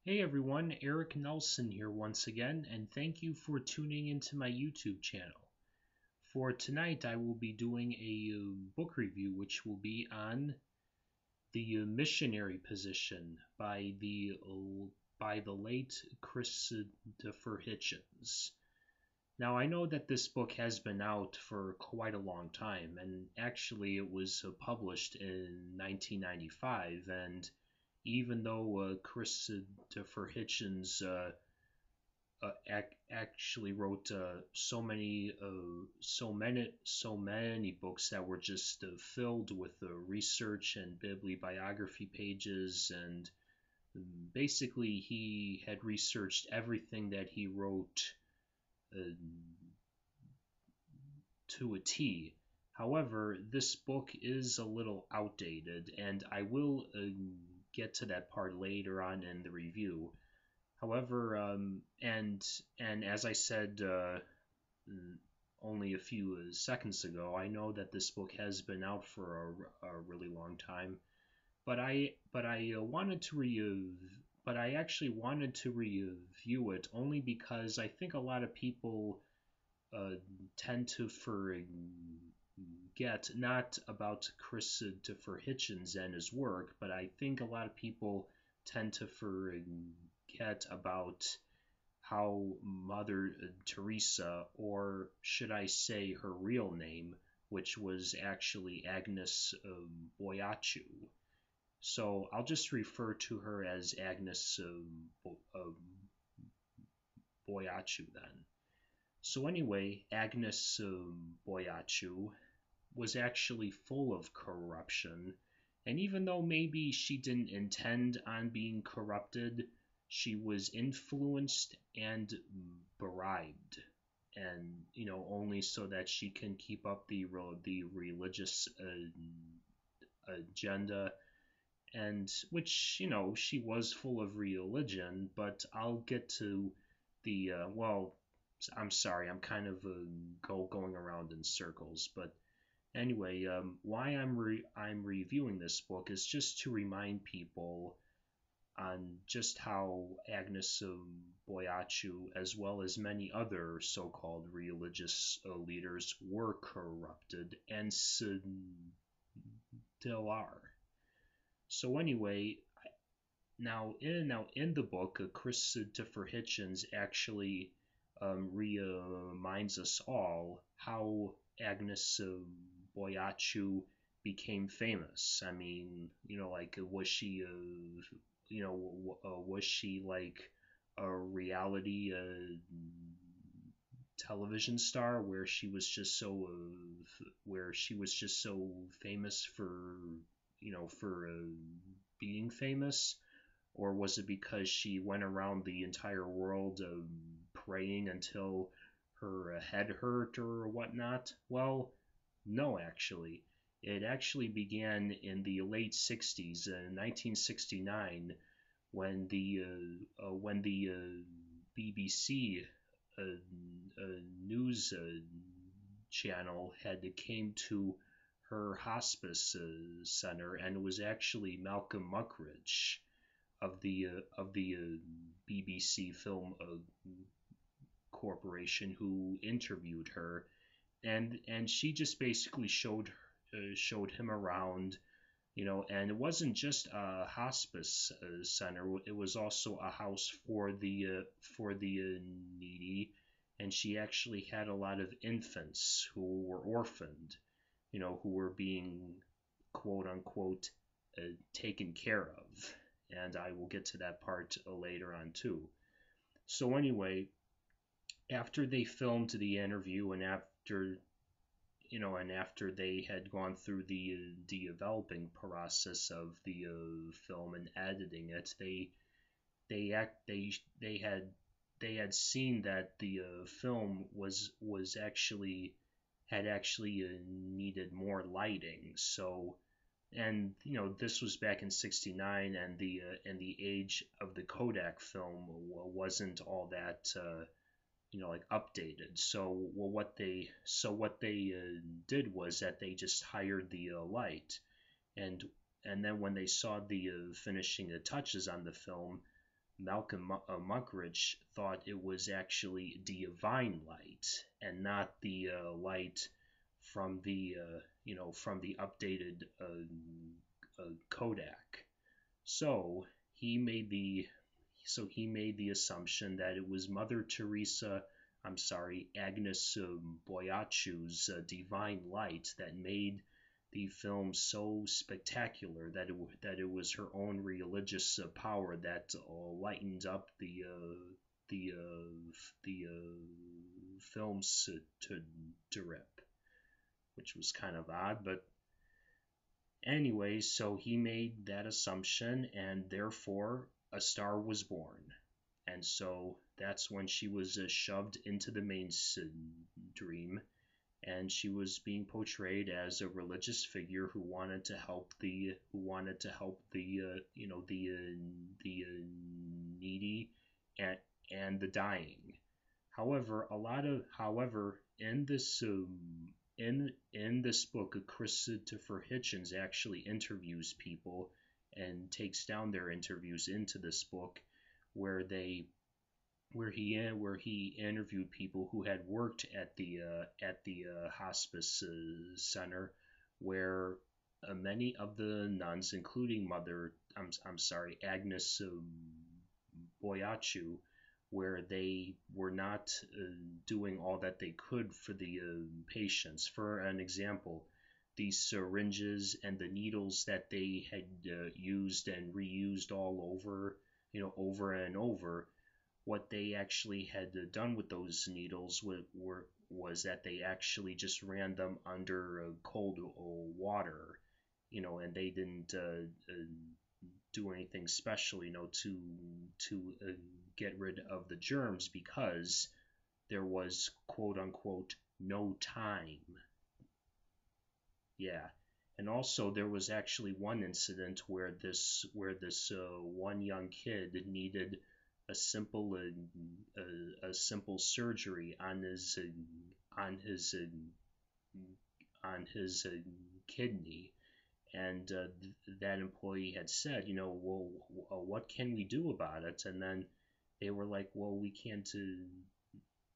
Hey everyone, Eric Nelson here once again, and thank you for tuning into my YouTube channel. For tonight, I will be doing a book review which will be on the Missionary Position by the late Christopher Hitchens. Now, I know that this book has been out for quite a long time, and actually it was published in 1995, and even though Christopher Hitchens actually wrote so many books that were just filled with research and bibliography pages, and basically he had researched everything that he wrote uh, to a T. However, this book is a little outdated, and I will get to that part later on in the review. However, and as I said only a few seconds ago, I know that this book has been out for a really long time, but I actually wanted to review it only because I think a lot of people uh, tend to forget not about Christopher Hitchens and his work, but I think a lot of people tend to forget about how Mother Teresa, or should I say her real name, which was actually Agnes Boyaciu. So I'll just refer to her as Agnes Boyaciu then. So anyway, Agnes Boyaciu was actually full of corruption, and even though maybe she didn't intend on being corrupted, she was influenced and bribed, and only so that she can keep up the religious agenda, and which she was full of religion, but I'll get to the I'm sorry, I'm kind of going around in circles, but anyway, why I'm reviewing this book is just to remind people on just how Agnes Boyaciu, as well as many other so-called religious leaders, were corrupted and still are. So anyway, now in the book, Christopher Hitchens actually reminds us all how Agnes Boyaciu became famous. I mean, like was she like a reality television star where she was just so famous for being famous, or was it because she went around the entire world praying until her head hurt or whatnot? Well, no, actually. It actually began in the late 60s, 1969, when the BBC uh, news channel had came to her hospice center, and it was actually Malcolm Muggeridge of the BBC Film Corporation who interviewed her, and she just basically showed him around, and it wasn't just a hospice center; it was also a house for the needy, and she actually had a lot of infants who were orphaned, who were being quote unquote taken care of, and I will get to that part later on too. So anyway, after they filmed the interview, and after they had gone through the developing process of the film and editing it, they act they had seen that the film was actually had actually needed more lighting. So, and this was back in '69, and the age of the Kodak film wasn't all that like updated. So what they did was that they just hired the light, and then when they saw the finishing touches on the film, Malcolm Muggeridge thought it was actually divine light and not the light from the from the updated Kodak. So he made the assumption that it was Mother Teresa, I'm sorry, Agnes Boyachu's divine light that made the film so spectacular that it was her own religious power that lightened up the film's to drip, which was kind of odd, but anyway, so he made that assumption, and therefore a star was born. And so that's when she was shoved into the mainstream, and she was being portrayed as a religious figure who wanted to help the needy and the dying. However, in this book, Christopher Hitchens actually interviews people and takes down their interviews into this book, where he interviewed people who had worked at the hospice center, where many of the nuns, including Agnes Boyachu, where they were not doing all that they could for the patients. For an example, these syringes and the needles that they had used and reused all over, over and over, what they actually had done with those needles was that they actually just ran them under cold water, and they didn't do anything special, to get rid of the germs, because there was quote unquote no time. Yeah. And also there was actually one incident where this one young kid needed a simple surgery on his kidney, and that employee had said, well, what can we do about it? And then they were like, well, we can't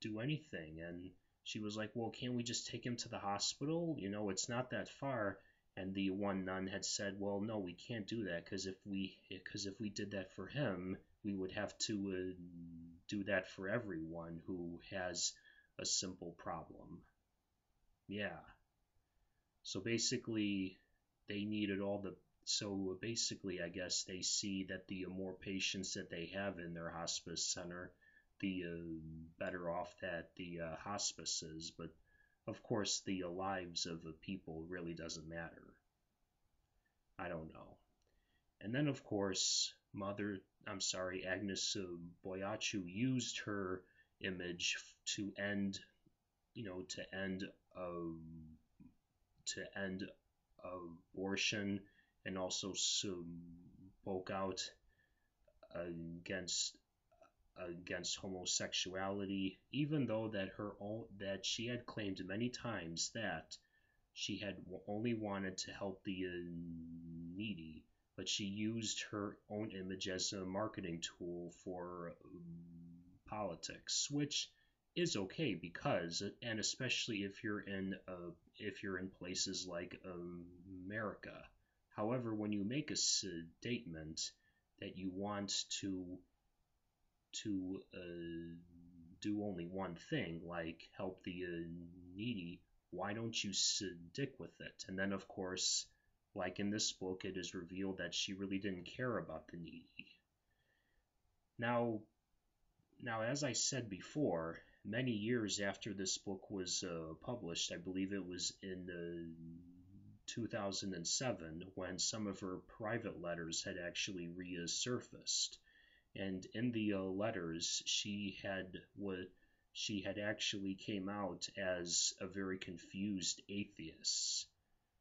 do anything. And she was like, well, can't we just take him to the hospital? It's not that far. And the one nun had said, well, no, we can't do that, because if we did that for him, we would have to do that for everyone who has a simple problem. Yeah. So basically, they needed all the. So basically, I guess they see that the more patients that they have in their hospice center, the better off that the hospice is. But of course, the lives of the people really doesn't matter. I don't know. And then, of course, Agnes Boyachu used her image to end, to end abortion, and also spoke out against homosexuality, even though that she had claimed many times that she had only wanted to help the needy, but she used her own image as a marketing tool for politics, which is okay, because, and especially if you're in places like America. However, when you make a statement that you want to do only one thing, like help the needy, why don't you stick with it? And then, of course, like in this book, it is revealed that she really didn't care about the needy. Now, as I said before, many years after this book was published, I believe it was in 2007, when some of her private letters had actually resurfaced. And in the letters, she had actually came out as a very confused atheist,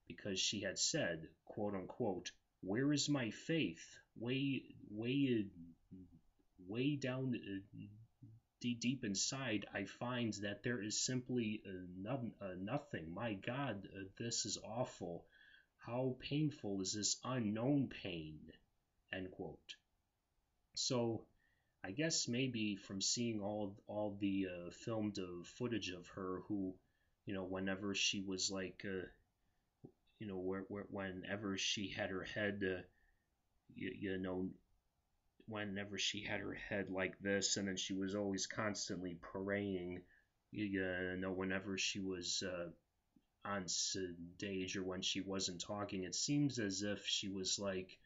because she had said, quote unquote, "Where is my faith? Way down deep inside, I find that there is simply nothing. My God, this is awful. How painful is this unknown pain?" End quote. So I guess maybe from seeing all the filmed footage of her, who, whenever she was like, whenever she had her head, you know, whenever she had her head like this, and then she was always constantly praying, whenever she was on stage or when she wasn't talking, it seems as if she was like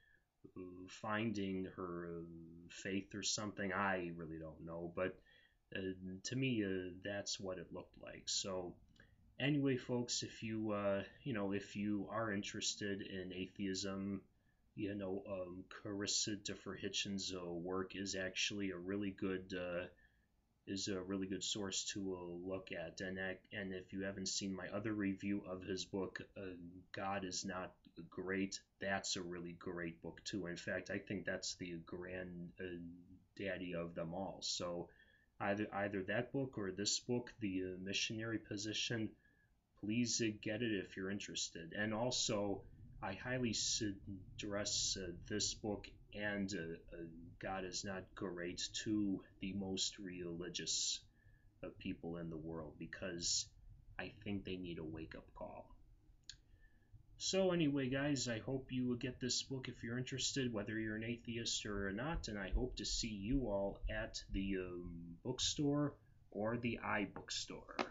finding her faith or something. I really don't know, but to me, that's what it looked like. So anyway, folks, if you are interested in atheism, Carissa Differ Hitchens' work is actually a really good source to look at. And if you haven't seen my other review of his book, God is Not Great, that's a really great book too. In fact, I think that's the daddy of them all. So either that book or this book, The Missionary Position, please get it if you're interested. And also, I highly suggest this book and God is Not Great to the most religious people in the world, because I think they need a wake-up call. So anyway, guys, I hope you will get this book if you're interested, whether you're an atheist or not, and I hope to see you all at the bookstore or the iBookstore.